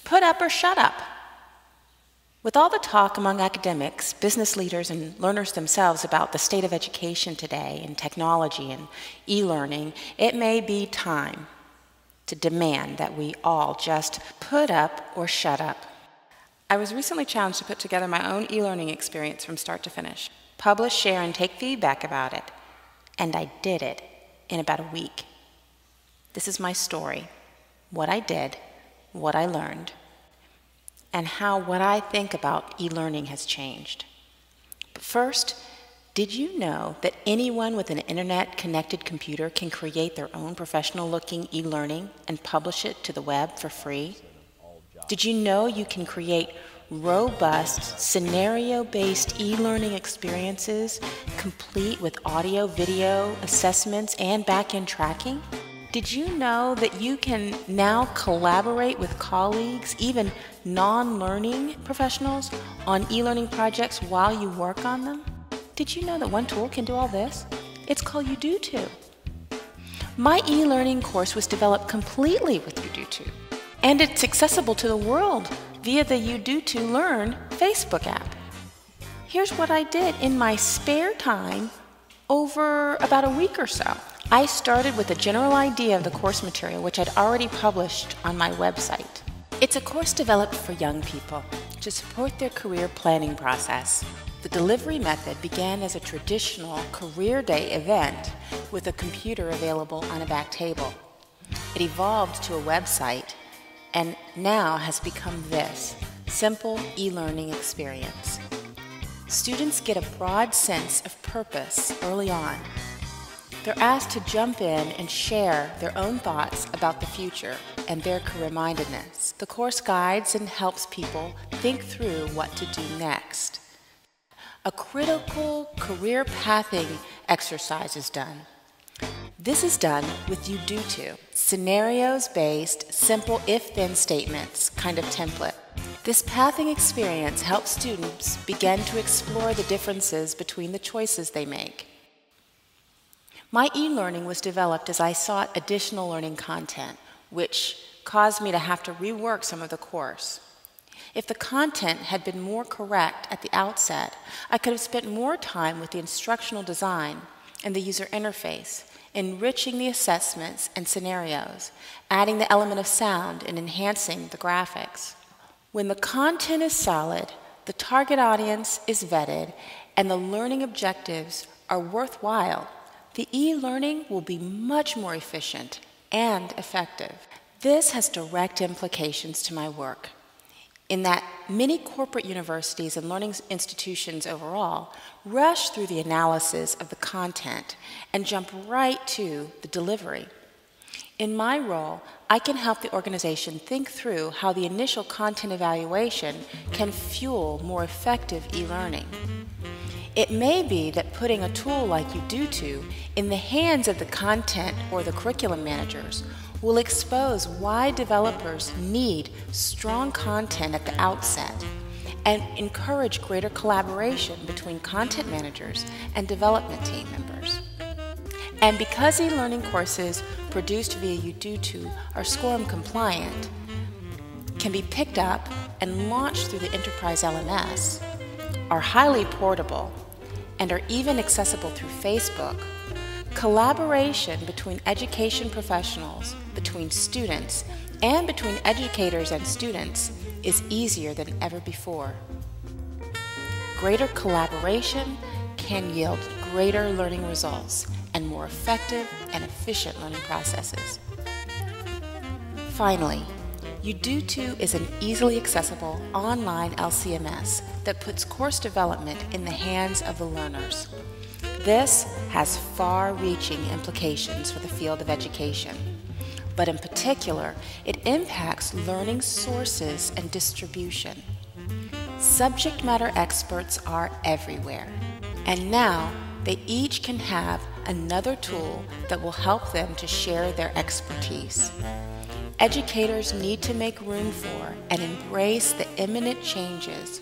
Put up or shut up. With all the talk among academics, business leaders, and learners themselves about the state of education today and technology and e-learning, it may be time to demand that we all just put up or shut up. I was recently challenged to put together my own e-learning experience from start to finish, publish, share, and take feedback about it. And I did it in about a week. This is my story, what I did, what I learned, and how what I think about e-learning has changed. But first, did you know that anyone with an internet-connected computer can create their own professional-looking e-learning and publish it to the web for free? Did you know you can create robust, scenario-based e-learning experiences complete with audio, video, assessments, and back-end tracking? Did you know that you can now collaborate with colleagues, even non-learning professionals, on e-learning projects while you work on them? Did you know that one tool can do all this? It's called Udoo. My e-learning course was developed completely with Udoo, and it's accessible to the world via the Udoo Learn Facebook app. Here's what I did in my spare time over about a week or so. I started with a general idea of the course material, which I'd already published on my website. It's a course developed for young people to support their career planning process. The delivery method began as a traditional career day event with a computer available on a back table. It evolved to a website and now has become this simple e-learning experience. Students get a broad sense of purpose early on. They're asked to jump in and share their own thoughts about the future and their career-mindedness. The course guides and helps people think through what to do next. A critical career pathing exercise is done. This is done with Udoo, scenarios-based, simple if-then statements kind of template. This pathing experience helps students begin to explore the differences between the choices they make. My e-learning was developed as I sought additional learning content, which caused me to have to rework some of the course. If the content had been more correct at the outset, I could have spent more time with the instructional design and the user interface, enriching the assessments and scenarios, adding the element of sound, and enhancing the graphics. When the content is solid, the target audience is vetted, and the learning objectives are worthwhile, the e-learning will be much more efficient and effective. This has direct implications to my work, in that many corporate universities and learning institutions overall rush through the analysis of the content and jump right to the delivery. In my role, I can help the organization think through how the initial content evaluation can fuel more effective e-learning. It may be that putting a tool like Udoo in the hands of the content or the curriculum managers will expose why developers need strong content at the outset and encourage greater collaboration between content managers and development team members. And because e-learning courses produced via Udoo are SCORM compliant, can be picked up and launched through the Enterprise LMS, are highly portable, and are even accessible through Facebook, collaboration between education professionals, between students, and between educators and students is easier than ever before. Greater collaboration can yield greater learning results and more effective and efficient learning processes. Finally, Udoo is an easily accessible online LCMS that puts course development in the hands of the learners. This has far-reaching implications for the field of education, but in particular, it impacts learning sources and distribution. Subject matter experts are everywhere, and now they each can have another tool that will help them to share their expertise. Educators need to make room for and embrace the imminent changes